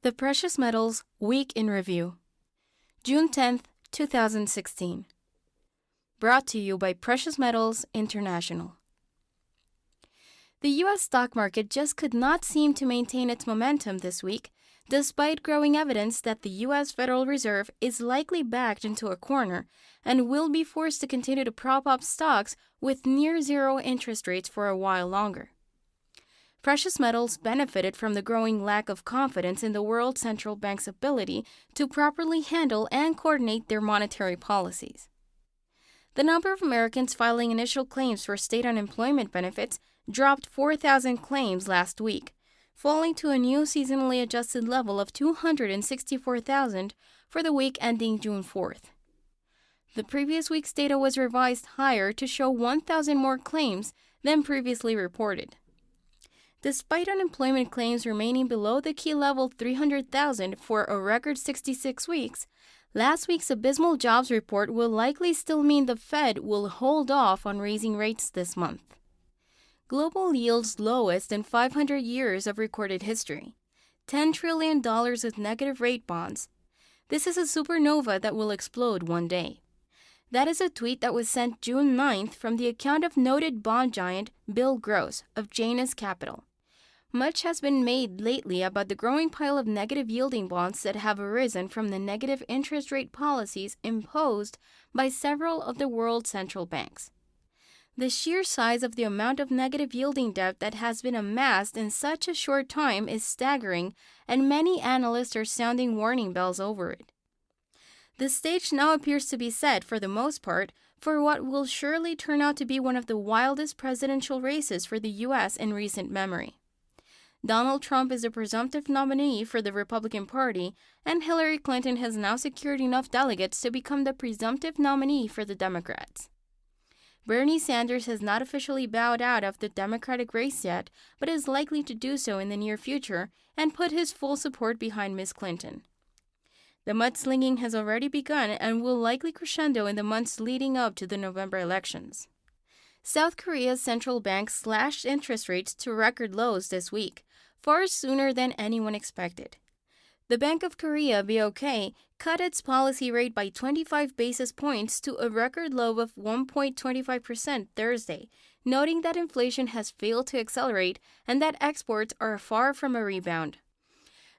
The Precious Metals Week in Review, June 10th, 2016. Brought to you by Precious Metals International. The U.S. stock market just could not seem to maintain its momentum this week, despite growing evidence that the U.S. Federal Reserve is likely backed into a corner and will be forced to continue to prop up stocks with near-zero interest rates for a while longer. Precious metals benefited from the growing lack of confidence in the world central bank's ability to properly handle and coordinate their monetary policies. The number of Americans filing initial claims for state unemployment benefits dropped 4,000 claims last week, falling to a new seasonally adjusted level of 264,000 for the week ending June 4th. The previous week's data was revised higher to show 1,000 more claims than previously reported. Despite unemployment claims remaining below the key level 300,000 for a record 66 weeks, last week's abysmal jobs report will likely still mean the Fed will hold off on raising rates this month. Global yields lowest in 500 years of recorded history. $10 trillion with negative rate bonds. This is a supernova that will explode one day. That is a tweet that was sent June 9th from the account of noted bond giant Bill Gross of Janus Capital. Much has been made lately about the growing pile of negative yielding bonds that have arisen from the negative interest rate policies imposed by several of the world's central banks. The sheer size of the amount of negative yielding debt that has been amassed in such a short time is staggering, and many analysts are sounding warning bells over it. The stage now appears to be set, for the most part, for what will surely turn out to be one of the wildest presidential races for the U.S. in recent memory. Donald Trump is a presumptive nominee for the Republican Party, and Hillary Clinton has now secured enough delegates to become the presumptive nominee for the Democrats. Bernie Sanders has not officially bowed out of the Democratic race yet, but is likely to do so in the near future and put his full support behind Ms. Clinton. The mudslinging has already begun and will likely crescendo in the months leading up to the November elections. South Korea's central bank slashed interest rates to record lows this week, far sooner than anyone expected. The Bank of Korea, BOK, cut its policy rate by 25 basis points to a record low of 1.25% Thursday, noting that inflation has failed to accelerate and that exports are far from a rebound.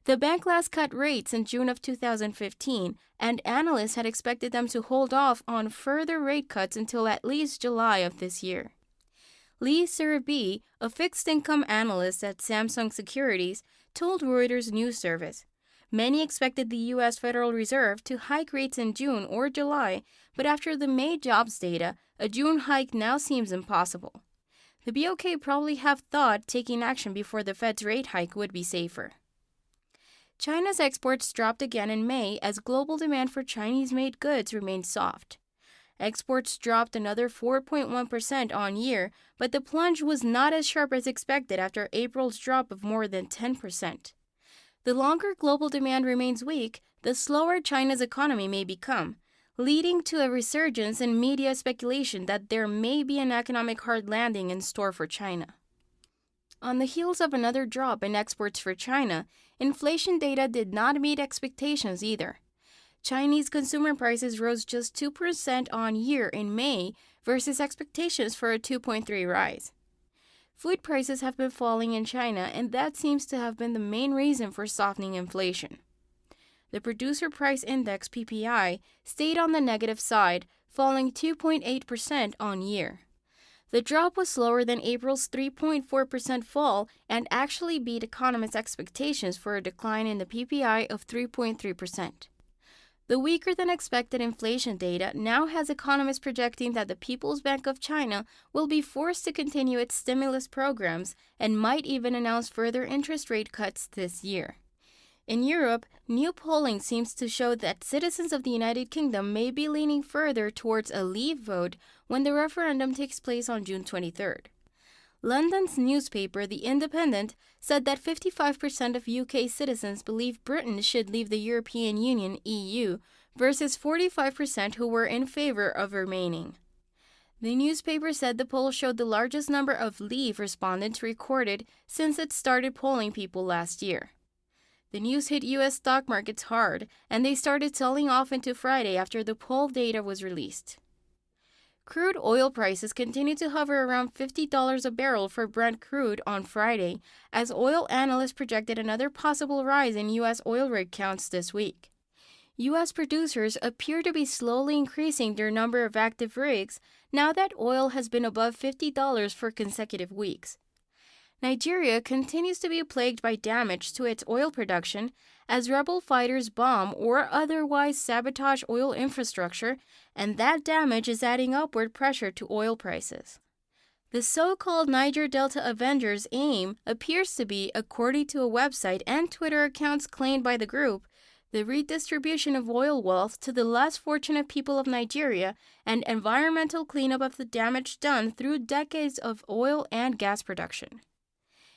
The bank last cut rates in June of 2015, and analysts had expected them to hold off on further rate cuts until at least July of this year. Lee Sir-bi, a fixed-income analyst at Samsung Securities, told Reuters News Service, "Many expected the U.S. Federal Reserve to hike rates in June or July, but after the May jobs data, a June hike now seems impossible. The BOK probably have thought taking action before the Fed's rate hike would be safer." China's exports dropped again in May as global demand for Chinese-made goods remained soft. Exports dropped another 4.1% on year, but the plunge was not as sharp as expected after April's drop of more than 10%. The longer global demand remains weak, the slower China's economy may become, leading to a resurgence in media speculation that there may be an economic hard landing in store for China. On the heels of another drop in exports for China, inflation data did not meet expectations either. Chinese consumer prices rose just 2% on year in May versus expectations for a 2.3% rise. Food prices have been falling in China, and that seems to have been the main reason for softening inflation. The Producer Price Index (PPI) stayed on the negative side, falling 2.8% on year. The drop was slower than April's 3.4% fall and actually beat economists' expectations for a decline in the PPI of 3.3%. The weaker-than-expected inflation data now has economists projecting that the People's Bank of China will be forced to continue its stimulus programs and might even announce further interest rate cuts this year. In Europe, new polling seems to show that citizens of the United Kingdom may be leaning further towards a leave vote when the referendum takes place on June 23rd. London's newspaper, The Independent, said that 55% of UK citizens believe Britain should leave the European Union (EU), versus 45% who were in favor of remaining. The newspaper said the poll showed the largest number of Leave respondents recorded since it started polling people last year. The news hit U.S. stock markets hard, and they started selling off into Friday after the poll data was released. Crude oil prices continued to hover around $50 a barrel for Brent crude on Friday, as oil analysts projected another possible rise in U.S. oil rig counts this week. U.S. producers appear to be slowly increasing their number of active rigs now that oil has been above $50 for consecutive weeks. Nigeria continues to be plagued by damage to its oil production as rebel fighters bomb or otherwise sabotage oil infrastructure, and that damage is adding upward pressure to oil prices. The so-called Niger Delta Avengers' aim appears to be, according to a website and Twitter accounts claimed by the group, the redistribution of oil wealth to the less fortunate people of Nigeria and environmental cleanup of the damage done through decades of oil and gas production.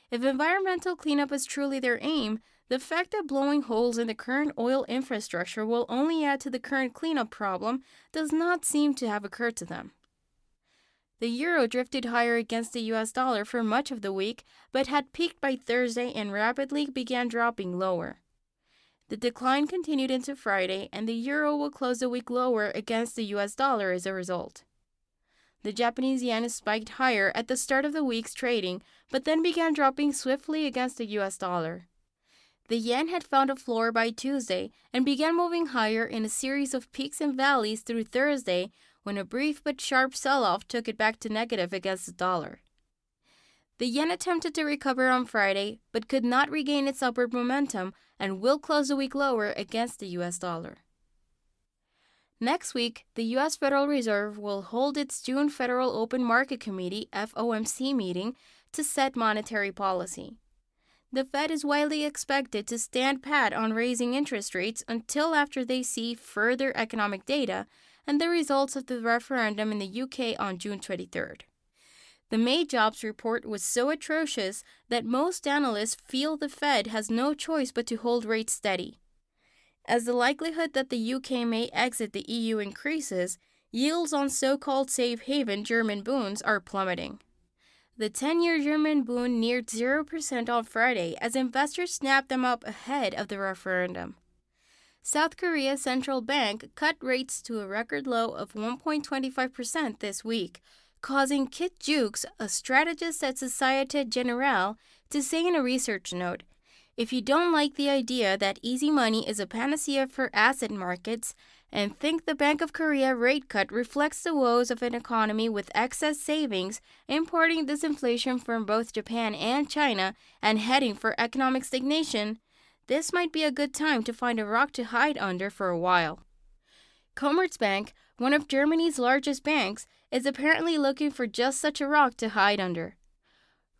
If environmental cleanup is truly their aim, the fact that blowing holes in the current oil infrastructure will only add to the current cleanup problem does not seem to have occurred to them. The euro drifted higher against the US dollar for much of the week, but had peaked by Thursday and rapidly began dropping lower. The decline continued into Friday, and the euro will close the week lower against the US dollar as a result. The Japanese yen spiked higher at the start of the week's trading, but then began dropping swiftly against the US dollar. The yen had found a floor by Tuesday and began moving higher in a series of peaks and valleys through Thursday, when a brief but sharp sell-off took it back to negative against the dollar. The yen attempted to recover on Friday, but could not regain its upward momentum and will close the week lower against the US dollar. Next week, the U.S. Federal Reserve will hold its June Federal Open Market Committee (FOMC) meeting to set monetary policy. The Fed is widely expected to stand pat on raising interest rates until after they see further economic data and the results of the referendum in the UK on June 23rd. The May jobs report was so atrocious that most analysts feel the Fed has no choice but to hold rates steady. As the likelihood that the UK may exit the EU increases, yields on so-called safe haven German bonds are plummeting. The 10-year German bond neared 0% on Friday as investors snapped them up ahead of the referendum. South Korea's central bank cut rates to a record low of 1.25% this week, causing Kit Jukes, a strategist at Societe Generale, to say in a research note, "If you don't like the idea that easy money is a panacea for asset markets and think the Bank of Korea rate cut reflects the woes of an economy with excess savings, importing disinflation from both Japan and China, and heading for economic stagnation, this might be a good time to find a rock to hide under for a while." Commerzbank, one of Germany's largest banks, is apparently looking for just such a rock to hide under.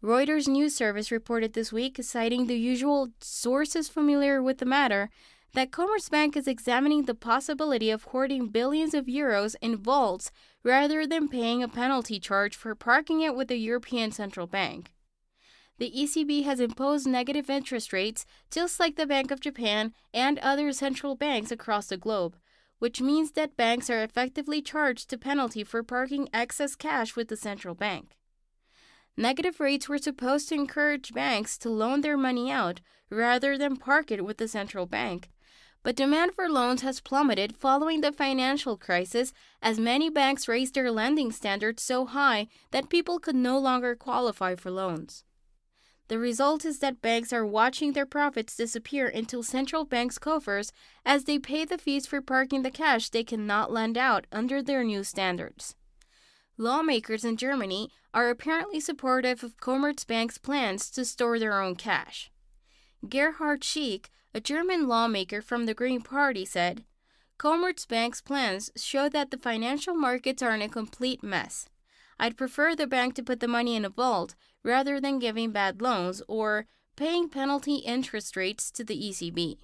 Reuters news service reported this week, citing the usual sources familiar with the matter, that Commerzbank is examining the possibility of hoarding billions of euros in vaults rather than paying a penalty charge for parking it with the European Central Bank. The ECB has imposed negative interest rates just like the Bank of Japan and other central banks across the globe, which means that banks are effectively charged a penalty for parking excess cash with the central bank. Negative rates were supposed to encourage banks to loan their money out rather than park it with the central bank, but demand for loans has plummeted following the financial crisis as many banks raised their lending standards so high that people could no longer qualify for loans. The result is that banks are watching their profits disappear into central banks' coffers as they pay the fees for parking the cash they cannot lend out under their new standards. Lawmakers in Germany are apparently supportive of Commerzbank's plans to store their own cash. Gerhard Schick, a German lawmaker from the Green Party, said, "Commerzbank's plans show that the financial markets are in a complete mess. I'd prefer the bank to put the money in a vault rather than giving bad loans or paying penalty interest rates to the ECB."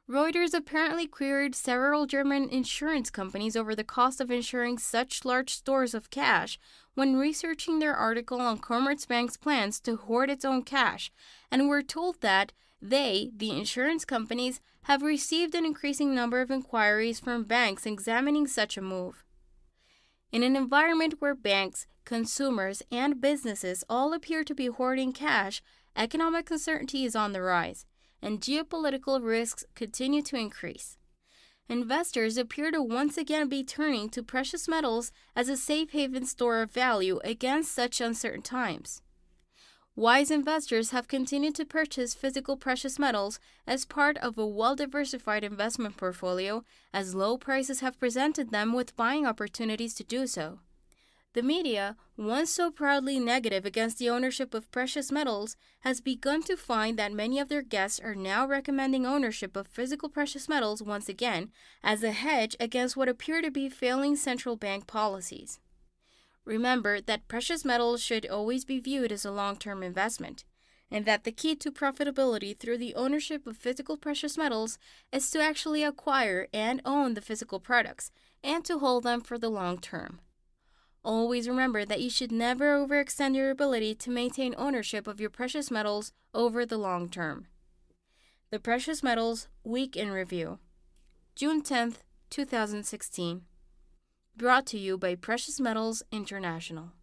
Reuters apparently queried several German insurance companies over the cost of insuring such large stores of cash when researching their article on Commerzbank's plans to hoard its own cash, and were told that they, the insurance companies, have received an increasing number of inquiries from banks examining such a move. In an environment where banks, consumers, and businesses all appear to be hoarding cash, economic uncertainty is on the rise, and geopolitical risks continue to increase. Investors appear to once again be turning to precious metals as a safe haven store of value against such uncertain times. Wise investors have continued to purchase physical precious metals as part of a well-diversified investment portfolio, as low prices have presented them with buying opportunities to do so. The media, once so proudly negative against the ownership of precious metals, has begun to find that many of their guests are now recommending ownership of physical precious metals once again as a hedge against what appear to be failing central bank policies. Remember that precious metals should always be viewed as a long-term investment, and that the key to profitability through the ownership of physical precious metals is to actually acquire and own the physical products, and to hold them for the long term. Always remember that you should never overextend your ability to maintain ownership of your precious metals over the long term. The Precious Metals Week in Review, June 10th, 2016. Brought to you by Precious Metals International.